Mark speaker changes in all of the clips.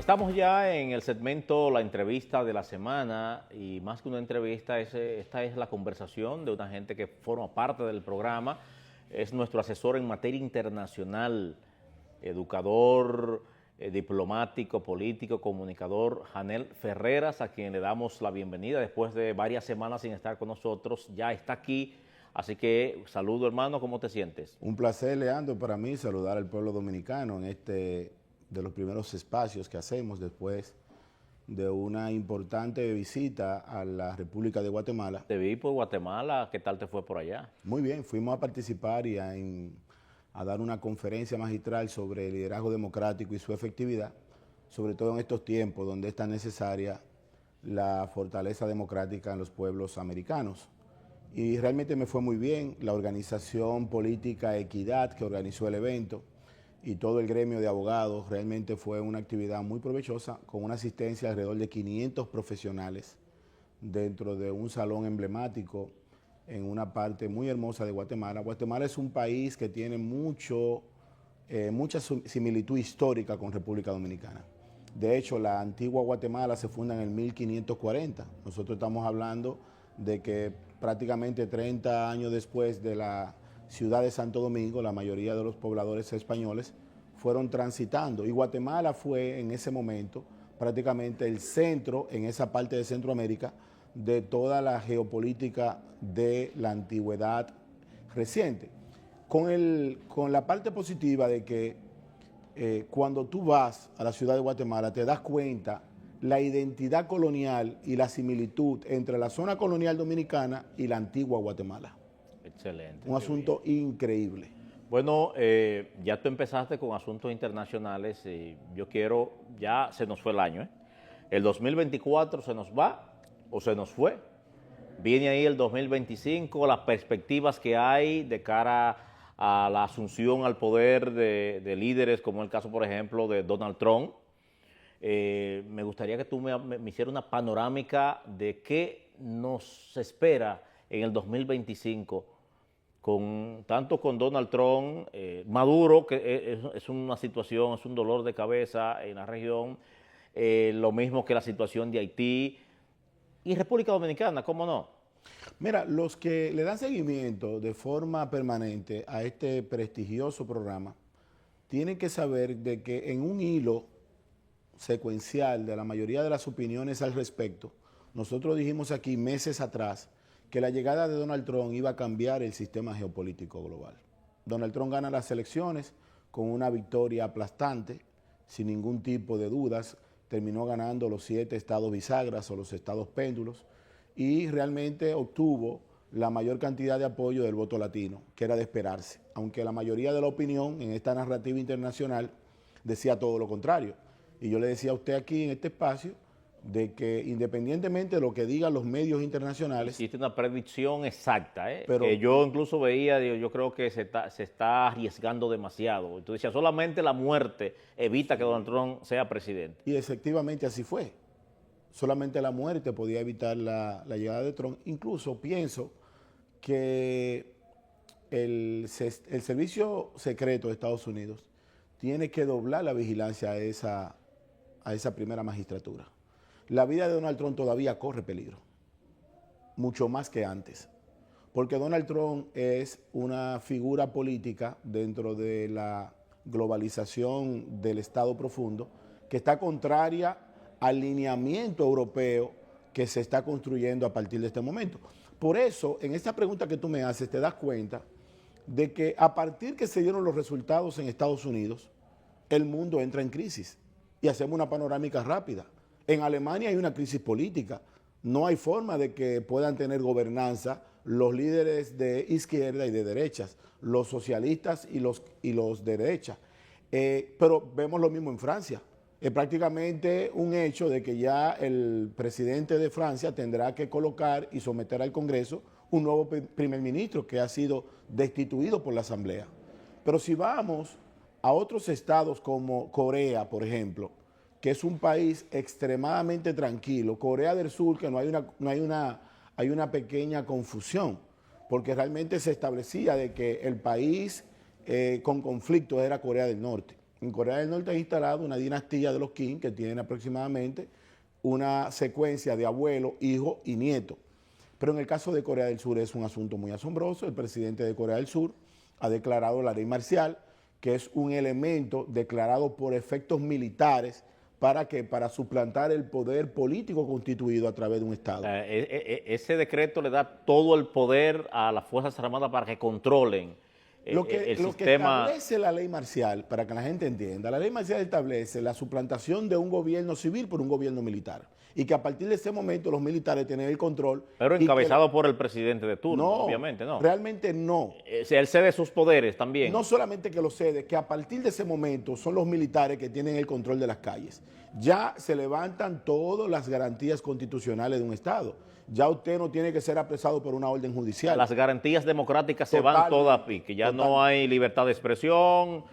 Speaker 1: Estamos ya en el segmento La Entrevista de la Semana y más que una entrevista, esta es la conversación de una gente que forma parte del programa. Es nuestro asesor en materia internacional, educador, diplomático, político, comunicador, Janel Ferreras, a quien le damos la bienvenida después de varias semanas sin estar con nosotros. Ya está aquí, así que saludo, hermano, ¿cómo te sientes?
Speaker 2: Un placer, Leandro, para mí saludar al pueblo dominicano en este de los primeros espacios que hacemos después de una importante visita a la República de Guatemala.
Speaker 1: Te vi por Guatemala, ¿qué tal te fue por allá?
Speaker 2: Muy bien, fuimos a participar y a dar una conferencia magistral sobre el liderazgo democrático y su efectividad, sobre todo en estos tiempos donde es tan necesaria la fortaleza democrática en los pueblos americanos. Y realmente me fue muy bien. La organización política Equidad, que organizó el evento, y todo el gremio de abogados, realmente fue una actividad muy provechosa, con una asistencia de alrededor de 500 profesionales dentro de un salón emblemático en una parte muy hermosa de Guatemala. Guatemala es un país que tiene mucha similitud histórica con República Dominicana. De hecho, la antigua Guatemala se funda en el 1540. Nosotros estamos hablando de que prácticamente 30 años después de la ciudad de Santo Domingo, la mayoría de los pobladores españoles fueron transitando. Y Guatemala fue en ese momento prácticamente el centro, en esa parte de Centroamérica, de toda la geopolítica de la antigüedad reciente. Con la parte positiva de que cuando tú vas a la ciudad de Guatemala te das cuenta la identidad colonial y la similitud entre la zona colonial dominicana y la antigua Guatemala.
Speaker 1: Excelente.
Speaker 2: Un asunto increíble.
Speaker 1: Bueno, ya tú empezaste con asuntos internacionales y yo quiero, ya se nos fue el año, ¿eh? El 2024 se nos va o se nos fue. Viene ahí el 2025, las perspectivas que hay de cara a la asunción al poder de líderes, como el caso, por ejemplo, de Donald Trump. Me gustaría que tú me hicieras una panorámica de qué nos espera en el 2025, tanto con Donald Trump, Maduro, que es una situación, es un dolor de cabeza en la región, lo mismo que la situación de Haití y República Dominicana, ¿cómo no?
Speaker 2: Mira, los que le dan seguimiento de forma permanente a este prestigioso programa tienen que saber de que en un hilo secuencial de la mayoría de las opiniones al respecto, nosotros dijimos aquí meses atrás que la llegada de Donald Trump iba a cambiar el sistema geopolítico global. Donald Trump gana las elecciones con una victoria aplastante, sin ningún tipo de dudas, terminó ganando los 7 estados bisagras o los estados péndulos y realmente obtuvo la mayor cantidad de apoyo del voto latino, que era de esperarse, aunque la mayoría de la opinión en esta narrativa internacional decía todo lo contrario. Y yo le decía a usted aquí en este espacio de que independientemente de lo que digan los medios internacionales...
Speaker 1: Hiciste una predicción exacta,
Speaker 2: pero,
Speaker 1: que yo incluso veía, yo creo que se está arriesgando demasiado. Tú decías, solamente la muerte evita que Donald Trump sea presidente.
Speaker 2: Y efectivamente así fue. Solamente la muerte podía evitar la llegada de Trump. Incluso pienso que el servicio secreto de Estados Unidos tiene que doblar la vigilancia a esa primera magistratura. La vida de Donald Trump todavía corre peligro, mucho más que antes, porque Donald Trump es una figura política dentro de la globalización del Estado profundo que está contraria al lineamiento europeo que se está construyendo a partir de este momento. Por eso, en esta pregunta que tú me haces, te das cuenta de que a partir que se dieron los resultados en Estados Unidos, el mundo entra en crisis. Y hacemos una panorámica rápida. En Alemania hay una crisis política. No hay forma de que puedan tener gobernanza los líderes de izquierda y de derechas, los socialistas y los de derecha. Pero vemos lo mismo en Francia. Es prácticamente un hecho de que ya el presidente de Francia tendrá que colocar y someter al Congreso un nuevo primer ministro que ha sido destituido por la Asamblea. Pero si vamos a otros estados como Corea, por ejemplo, que es un país extremadamente tranquilo, Corea del Sur, que hay una pequeña confusión, porque realmente se establecía de que el país con conflicto era Corea del Norte. En Corea del Norte han instalado una dinastía de los Kim que tienen aproximadamente una secuencia de abuelo, hijo y nieto. Pero en el caso de Corea del Sur es un asunto muy asombroso. El presidente de Corea del Sur ha declarado la ley marcial, que es un elemento declarado por efectos militares para suplantar el poder político constituido a través de un Estado.
Speaker 1: Ese decreto le da todo el poder a las Fuerzas Armadas para que controlen
Speaker 2: Lo que
Speaker 1: sistema.
Speaker 2: establece la ley marcial, para que la gente entienda, la ley marcial establece la suplantación de un gobierno civil por un gobierno militar. Y que a partir de ese momento los militares tienen el control.
Speaker 1: Pero encabezado por el presidente de turno, obviamente, ¿no?
Speaker 2: Realmente no.
Speaker 1: Él cede sus poderes también.
Speaker 2: No solamente que lo cede, que a partir de ese momento son los militares que tienen el control de las calles. Ya se levantan todas las garantías constitucionales de un Estado. Ya usted no tiene que ser apresado por una orden judicial.
Speaker 1: Las garantías democráticas se van todas a pique. Ya no hay libertad de expresión,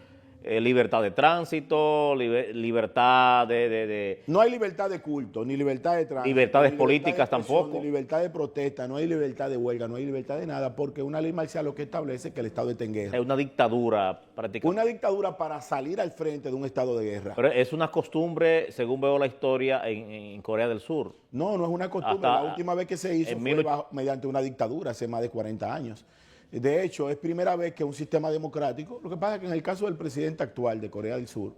Speaker 1: libertad de tránsito, libertad de...
Speaker 2: No hay libertad de culto, ni libertad de tránsito.
Speaker 1: Libertades políticas tampoco.
Speaker 2: Ni libertad de protesta, no hay libertad de huelga, no hay libertad de nada, porque una ley marcial lo que establece es que el Estado está en guerra.
Speaker 1: Es una dictadura prácticamente.
Speaker 2: Una dictadura para salir al frente de un estado de guerra.
Speaker 1: Pero es una costumbre, según veo la historia, en Corea del Sur.
Speaker 2: No, no es una costumbre. La última vez que se hizo fue mediante una dictadura, hace más de 40 años. De hecho, es primera vez que un sistema democrático, lo que pasa es que en el caso del presidente actual de Corea del Sur,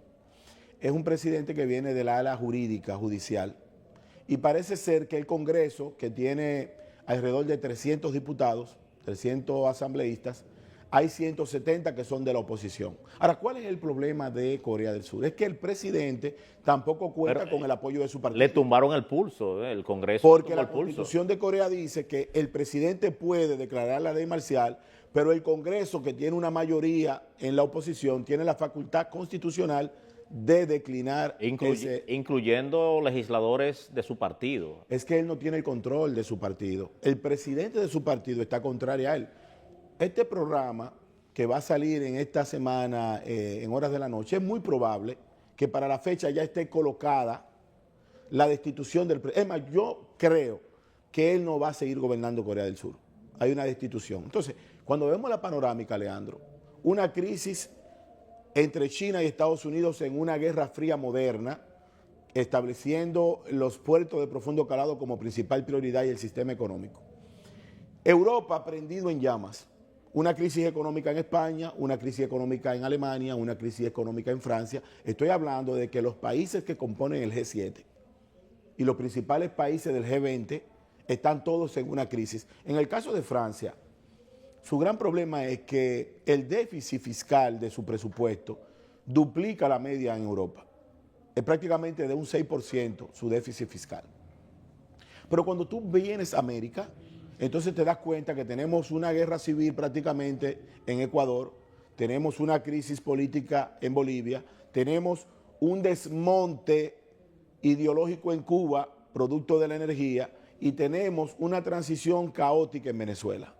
Speaker 2: es un presidente que viene del ala jurídica, judicial, y parece ser que el Congreso, que tiene alrededor de 300 diputados, 300 asambleístas, hay 170 que son de la oposición. Ahora, ¿cuál es el problema de Corea del Sur? Es que el presidente tampoco cuenta con el apoyo de su partido.
Speaker 1: Le tumbaron el pulso, el Congreso.
Speaker 2: Porque la Constitución de Corea dice que el presidente puede declarar la ley marcial, pero el Congreso, que tiene una mayoría en la oposición, tiene la facultad constitucional de declinar
Speaker 1: incluyendo legisladores de su partido.
Speaker 2: Es que él no tiene el control de su partido. El presidente de su partido está contrario a él. Este programa que va a salir en esta semana en horas de la noche, es muy probable que para la fecha ya esté colocada la destitución del presidente. Es más, yo creo que él no va a seguir gobernando Corea del Sur. Hay una destitución. Entonces, cuando vemos la panorámica, Leandro, una crisis entre China y Estados Unidos en una guerra fría moderna, estableciendo los puertos de profundo calado como principal prioridad y el sistema económico. Europa prendido en llamas. Una crisis económica en España, una crisis económica en Alemania, una crisis económica en Francia. Estoy hablando de que los países que componen el G7 y los principales países del G20 están todos en una crisis. En el caso de Francia, su gran problema es que el déficit fiscal de su presupuesto duplica la media en Europa. Es prácticamente de un 6% su déficit fiscal. Pero cuando tú vienes a América, entonces te das cuenta que tenemos una guerra civil prácticamente en Ecuador, tenemos una crisis política en Bolivia, tenemos un desmonte ideológico en Cuba, producto de la energía, y tenemos una transición caótica en Venezuela.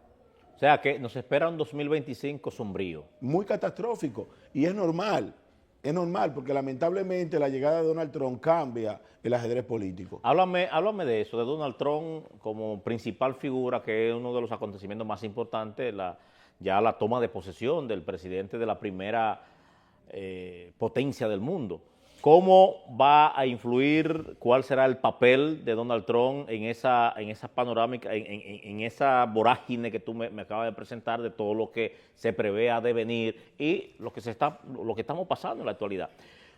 Speaker 1: O sea que nos espera un 2025 sombrío.
Speaker 2: Muy catastrófico, y es normal porque lamentablemente la llegada de Donald Trump cambia el ajedrez político.
Speaker 1: Háblame de eso, de Donald Trump como principal figura, que es uno de los acontecimientos más importantes, ya la toma de posesión del presidente de la primera potencia del mundo. ¿Cómo va a influir, cuál será el papel de Donald Trump en esa panorámica, en esa vorágine que tú me acabas de presentar de todo lo que se prevé a devenir y lo que estamos pasando en la actualidad?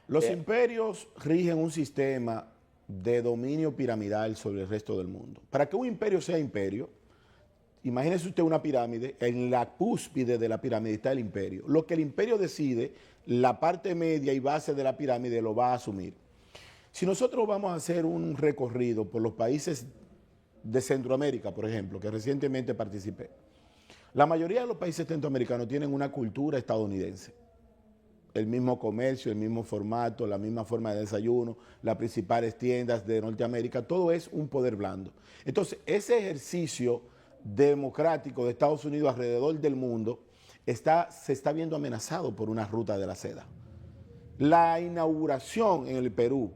Speaker 2: Los imperios rigen un sistema de dominio piramidal sobre el resto del mundo. Para que un imperio sea imperio, imagínese usted una pirámide, en la cúspide de la pirámide está el imperio. Lo que el imperio decide, la parte media y base de la pirámide lo va a asumir. Si nosotros vamos a hacer un recorrido por los países de Centroamérica, por ejemplo, que recientemente participé, la mayoría de los países centroamericanos tienen una cultura estadounidense. El mismo comercio, el mismo formato, la misma forma de desayuno, las principales tiendas de Norteamérica, todo es un poder blando. Entonces, ese ejercicio democrático de Estados Unidos alrededor del mundo se está viendo amenazado por una ruta de la seda. La inauguración en el Perú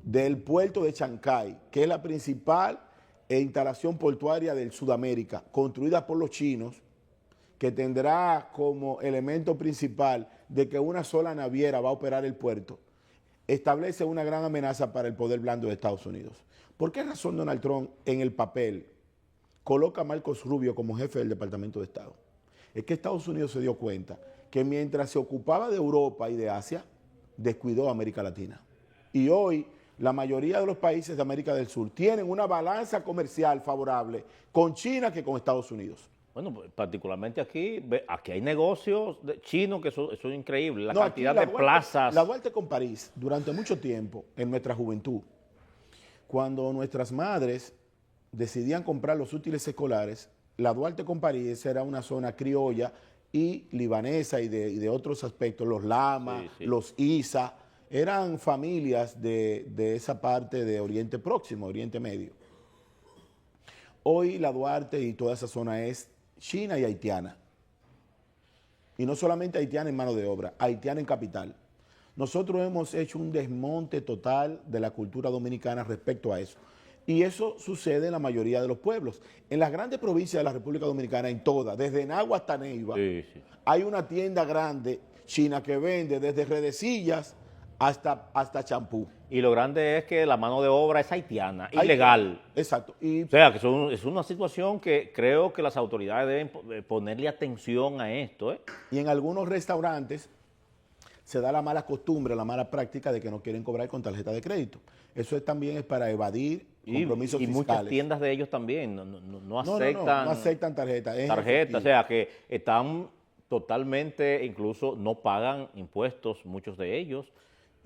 Speaker 2: del puerto de Chancay, que es la principal instalación portuaria de Sudamérica, construida por los chinos, que tendrá como elemento principal de que una sola naviera va a operar el puerto, establece una gran amenaza para el poder blando de Estados Unidos. ¿Por qué razón Donald Trump en el papel coloca a Marcos Rubio como jefe del Departamento de Estado? Es que Estados Unidos se dio cuenta que mientras se ocupaba de Europa y de Asia, descuidó a América Latina. Y hoy la mayoría de los países de América del Sur tienen una balanza comercial favorable con China que con Estados Unidos.
Speaker 1: Bueno, pues, particularmente aquí hay negocios chinos que son increíbles, la
Speaker 2: No,
Speaker 1: cantidad
Speaker 2: aquí
Speaker 1: de plazas.
Speaker 2: La Duarte con París, durante mucho tiempo, en nuestra juventud, cuando nuestras madres decidían comprar los útiles escolares, la Duarte con París era una zona criolla y libanesa y de otros aspectos, los Lama,
Speaker 1: Sí, sí.
Speaker 2: los Isa, eran familias de esa parte de Oriente Próximo, Oriente Medio. Hoy la Duarte y toda esa zona es china y haitiana. Y no solamente haitiana en mano de obra, haitiana en capital. Nosotros hemos hecho un desmonte total de la cultura dominicana respecto a eso. Y eso sucede en la mayoría de los pueblos. En las grandes provincias de la República Dominicana, en todas, desde Nagua hasta Neiva,
Speaker 1: Sí, sí.
Speaker 2: hay una tienda grande china que vende desde redecillas hasta champú.
Speaker 1: Y lo grande es que la mano de obra es haitiana, ilegal.
Speaker 2: Exacto. Y
Speaker 1: O sea, que es una situación que creo que las autoridades deben ponerle atención a esto, ¿eh?
Speaker 2: Y en algunos restaurantes se da la mala costumbre, la mala práctica de que no quieren cobrar con tarjeta de crédito. Eso también es para evadir compromisos
Speaker 1: Y
Speaker 2: fiscales.
Speaker 1: muchas tiendas de ellos también no
Speaker 2: No
Speaker 1: aceptan,
Speaker 2: no aceptan tarjeta. Es
Speaker 1: tarjeta,
Speaker 2: efectivo.
Speaker 1: o sea, que están totalmente, incluso no pagan impuestos muchos de ellos.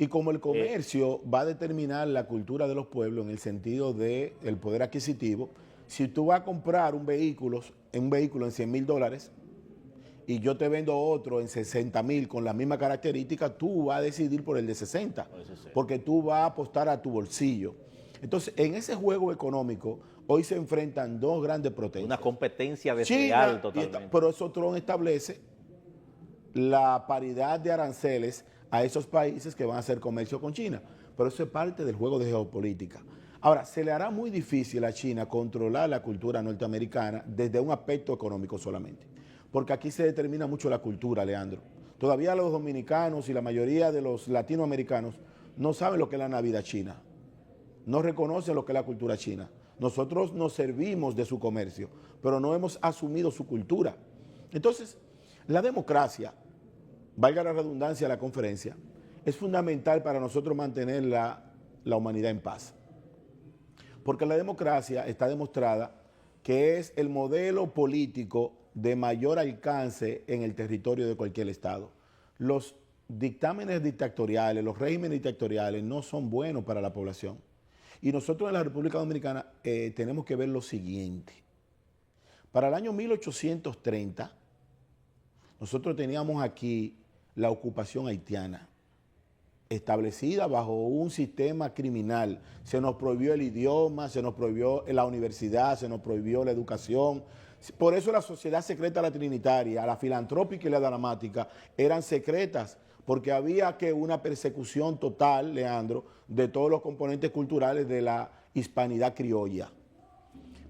Speaker 2: Y como el comercio va a determinar la cultura de los pueblos en el sentido del poder adquisitivo, si tú vas a comprar un vehículo en $100,000 y yo te vendo otro en 60,000 con la misma característica, tú vas a decidir por el de 60, porque tú vas a apostar a tu bolsillo. Entonces, en ese juego económico, hoy se enfrentan dos grandes potencias.
Speaker 1: Una competencia desleal
Speaker 2: China,
Speaker 1: totalmente.
Speaker 2: pero eso Trump establece la paridad de aranceles a esos países que van a hacer comercio con China. Pero eso es parte del juego de geopolítica. Ahora, se le hará muy difícil a China controlar la cultura norteamericana desde un aspecto económico solamente. Porque aquí se determina mucho la cultura, Leandro. Todavía los dominicanos y la mayoría de los latinoamericanos no saben lo que es la Navidad china. No reconocen lo que es la cultura china. Nosotros nos servimos de su comercio, pero no hemos asumido su cultura. Entonces, la democracia, valga la redundancia de la conferencia, es fundamental para nosotros mantener la humanidad en paz. Porque la democracia está demostrada que es el modelo político de mayor alcance en el territorio de cualquier estado. Los dictámenes dictatoriales, los regímenes dictatoriales no son buenos para la población. Y nosotros en la República Dominicana tenemos que ver lo siguiente. Para el año 1830, nosotros teníamos aquí la ocupación haitiana, establecida bajo un sistema criminal. Se nos prohibió el idioma, se nos prohibió la universidad, se nos prohibió la educación. Por eso la sociedad secreta, la trinitaria, la filantrópica y la dramática eran secretas, porque había que una persecución total, Leandro, de todos los componentes culturales de la hispanidad criolla.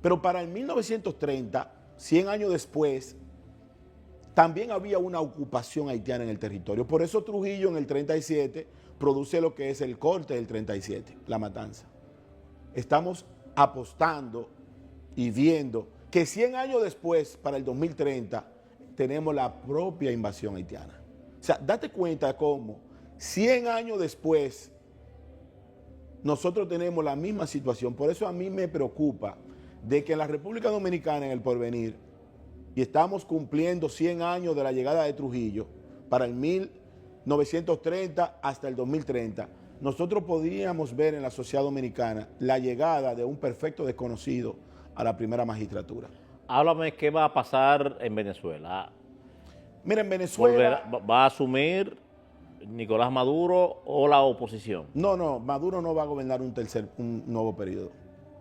Speaker 2: Pero para el 1930, 100 años después, también había una ocupación haitiana en el territorio. Por eso Trujillo en el 37 produce lo que es el corte del 37, la matanza. Estamos apostando y viendo que 100 años después, para el 2030, tenemos la propia invasión haitiana. O sea, date cuenta cómo 100 años después nosotros tenemos la misma situación. Por eso a mí me preocupa de que en la República Dominicana, en el porvenir, y estamos cumpliendo 100 años de la llegada de Trujillo, para el 1930 hasta el 2030, nosotros podríamos ver en la sociedad dominicana la llegada de un perfecto desconocido a la primera magistratura.
Speaker 1: Háblame qué va a pasar en Venezuela.
Speaker 2: Mira, en Venezuela...
Speaker 1: ¿Va a asumir Nicolás Maduro o la oposición?
Speaker 2: No, Maduro no va a gobernar un nuevo periodo.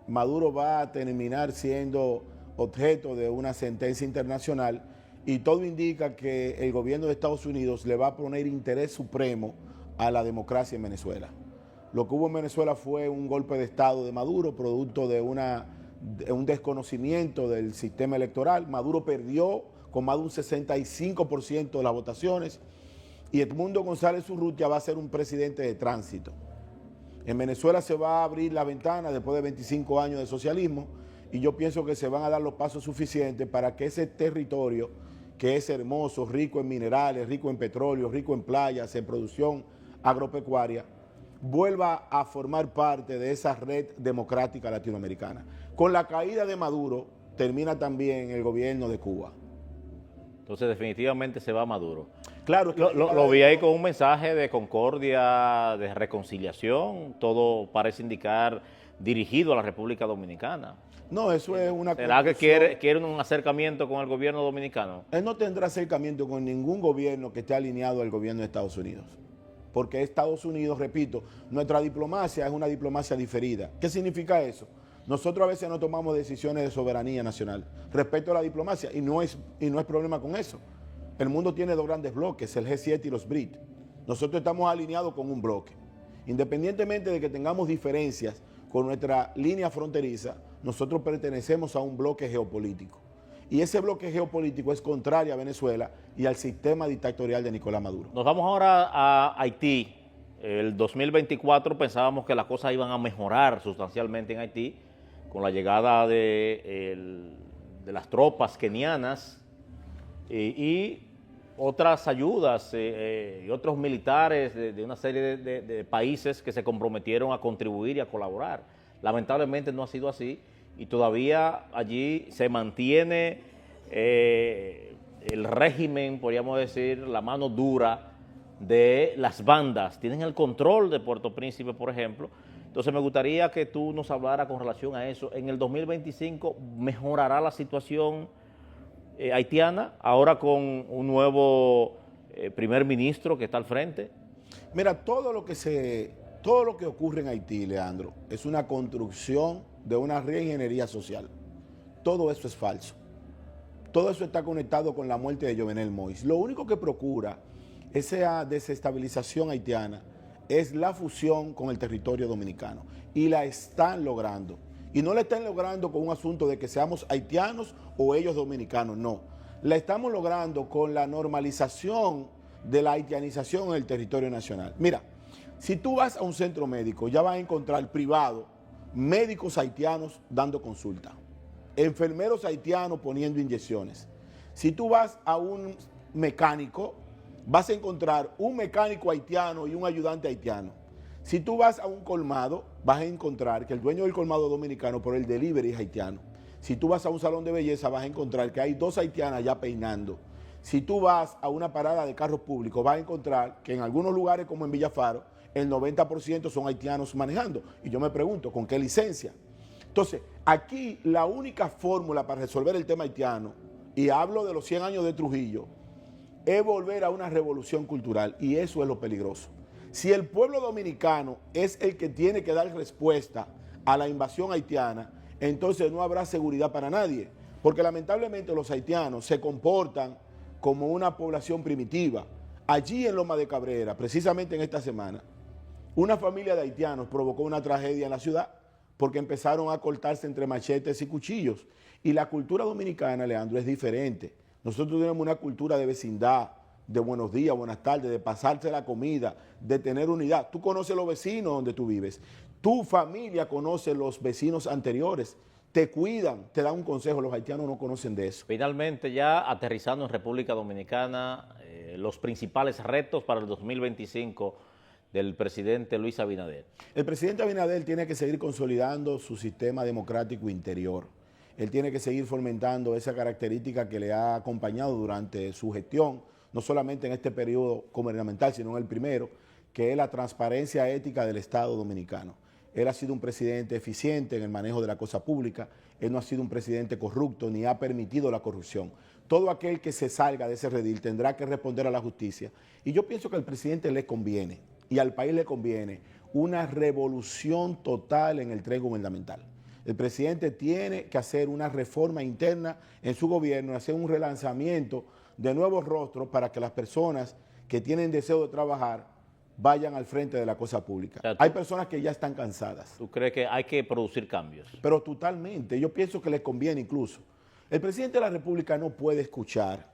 Speaker 2: Maduro va a terminar siendo objeto de una sentencia internacional y todo indica que el gobierno de Estados Unidos le va a poner interés supremo a la democracia en Venezuela. Lo que hubo en Venezuela fue un golpe de Estado de Maduro, producto de un desconocimiento del sistema electoral. Maduro perdió con más de un 65% de las votaciones, y Edmundo González Urrutia va a ser un presidente de tránsito. En Venezuela se va a abrir la ventana después de 25 años de socialismo, y yo pienso que se van a dar los pasos suficientes para que ese territorio, que es hermoso, rico en minerales, rico en petróleo, rico en playas, en producción agropecuaria, vuelva a formar parte de esa red democrática latinoamericana. Con la caída de Maduro termina también el gobierno de Cuba.
Speaker 1: Entonces definitivamente se va Maduro.
Speaker 2: Claro, que
Speaker 1: lo vi ahí con un mensaje de concordia, de reconciliación, todo parece indicar dirigido a la República Dominicana.
Speaker 2: No, eso es una...
Speaker 1: ¿Será que quiere un acercamiento con el gobierno dominicano?
Speaker 2: Él no tendrá acercamiento con ningún gobierno que esté alineado al gobierno de Estados Unidos. Porque Estados Unidos, repito, nuestra diplomacia es una diplomacia diferida. ¿Qué significa eso? Nosotros a veces no tomamos decisiones de soberanía nacional respecto a la diplomacia, y no es problema con eso. El mundo tiene dos grandes bloques, el G7 y los BRIC. Nosotros estamos alineados con un bloque. Independientemente de que tengamos diferencias con nuestra línea fronteriza, nosotros pertenecemos a un bloque geopolítico. Y ese bloque geopolítico es contrario a Venezuela y al sistema dictatorial de Nicolás Maduro.
Speaker 1: Nos vamos ahora a Haití. El 2024 pensábamos que las cosas iban a mejorar sustancialmente en Haití con la llegada de las tropas kenianas y otras ayudas y otros militares de una serie de países que se comprometieron a contribuir y a colaborar. Lamentablemente no ha sido así y todavía allí se mantiene el régimen, podríamos decir, la mano dura de las bandas. Tienen el control de Puerto Príncipe, por ejemplo. Entonces me gustaría que tú nos hablaras con relación a eso. En el 2025 mejorará la situación haitiana, ahora con un nuevo primer ministro que está al frente.
Speaker 2: Mira, todo lo que ocurre en Haití, Leandro, es una construcción de una reingeniería social. Todo eso es falso. Todo eso está conectado con la muerte de Jovenel Moïse. Lo único que procura esa desestabilización haitiana es la fusión con el territorio dominicano. Y la están logrando. Y no la están logrando con un asunto de que seamos haitianos o ellos dominicanos, no. La estamos logrando con la normalización de la haitianización en el territorio nacional. Mira, si tú vas a un centro médico, ya vas a encontrar privado médicos haitianos dando consulta, enfermeros haitianos poniendo inyecciones. Si tú vas a un mecánico, vas a encontrar un mecánico haitiano y un ayudante haitiano. Si tú vas a un colmado, vas a encontrar que el dueño del colmado es dominicano, pero el delivery es haitiano. Si tú vas a un salón de belleza, vas a encontrar que hay dos haitianas ya peinando. Si tú vas a una parada de carros públicos, vas a encontrar que en algunos lugares, como en Villafaro, el 90% son haitianos manejando. Y yo me pregunto, ¿con qué licencia? Entonces, aquí la única fórmula para resolver el tema haitiano, y hablo de los 100 años de Trujillo, es volver a una revolución cultural, y eso es lo peligroso. Si el pueblo dominicano es el que tiene que dar respuesta a la invasión haitiana, entonces no habrá seguridad para nadie, porque lamentablemente los haitianos se comportan como una población primitiva. Allí en Loma de Cabrera, precisamente en esta semana, una familia de haitianos provocó una tragedia en la ciudad porque empezaron a cortarse entre machetes y cuchillos. Y la cultura dominicana, Leandro, es diferente. Nosotros tenemos una cultura de vecindad, de buenos días, buenas tardes, de pasarse la comida, de tener unidad. Tú conoces los vecinos donde tú vives. Tu familia conoce los vecinos anteriores. Te cuidan, te dan un consejo. Los haitianos no conocen de eso.
Speaker 1: Finalmente, ya aterrizando en República Dominicana, los principales retos para el 2025 del presidente Luis Abinader.
Speaker 2: El presidente Abinader tiene que seguir consolidando su sistema democrático interior. Él tiene que seguir fomentando esa característica que le ha acompañado durante su gestión, no solamente en este periodo gubernamental, sino en el primero, que es la transparencia ética del Estado dominicano. Él ha sido un presidente eficiente en el manejo de la cosa pública, él no ha sido un presidente corrupto ni ha permitido la corrupción. Todo aquel que se salga de ese redil tendrá que responder a la justicia. Y yo pienso que al presidente le conviene, y al país le conviene, una revolución total en el tren gubernamental. El presidente tiene que hacer una reforma interna en su gobierno, hacer un relanzamiento de nuevos rostros para que las personas que tienen deseo de trabajar vayan al frente de la cosa pública. O sea, hay personas que ya están cansadas.
Speaker 1: ¿Tú crees que hay que producir cambios?
Speaker 2: Pero totalmente. Yo pienso que les conviene incluso. El presidente de la República no puede escuchar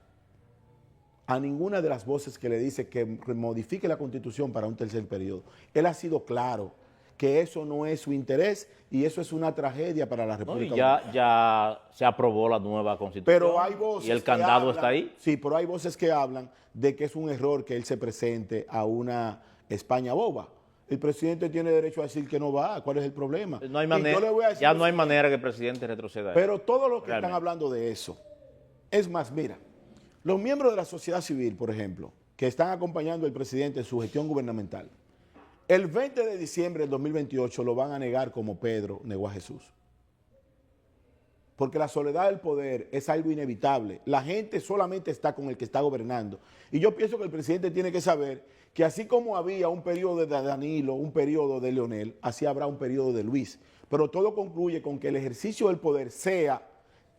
Speaker 2: a ninguna de las voces que le dice que modifique la Constitución para un tercer periodo. Él ha sido claro que eso no es su interés y eso es una tragedia para la República Dominicana.
Speaker 1: Ya se aprobó la nueva Constitución.
Speaker 2: Pero hay voces
Speaker 1: y el candado está ahí.
Speaker 2: Sí, pero hay voces que hablan de que es un error que él se presente a una España boba. El presidente tiene derecho a decir que no va. ¿Cuál es el problema?
Speaker 1: No hay manera, ya no hay manera que el presidente retroceda.
Speaker 2: Pero todos los que están hablando de eso, es más, mira, los miembros de la sociedad civil, por ejemplo, que están acompañando al presidente en su gestión gubernamental, el 20 de diciembre del 2028 lo van a negar como Pedro negó a Jesús. Porque la soledad del poder es algo inevitable. La gente solamente está con el que está gobernando. Y yo pienso que el presidente tiene que saber que así como había un periodo de Danilo, un periodo de Leonel, así habrá un periodo de Luis. Pero todo concluye con que el ejercicio del poder sea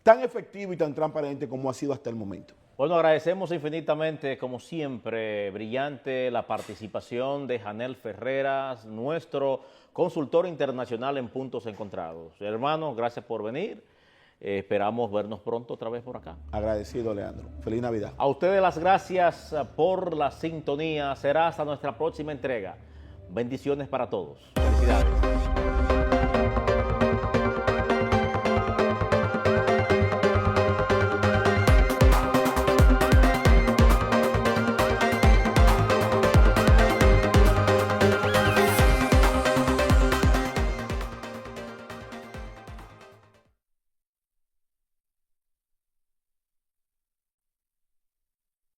Speaker 2: tan efectivo y tan transparente como ha sido hasta el momento.
Speaker 1: Bueno, agradecemos infinitamente, como siempre, brillante la participación de Janel Ferreras, nuestro consultor internacional en Puntos Encontrados. Hermano, gracias por venir. Esperamos vernos pronto otra vez por acá.
Speaker 2: Agradecido, Leandro. Feliz Navidad.
Speaker 1: A ustedes las gracias por la sintonía. Será hasta nuestra próxima entrega. Bendiciones para todos. Felicidades.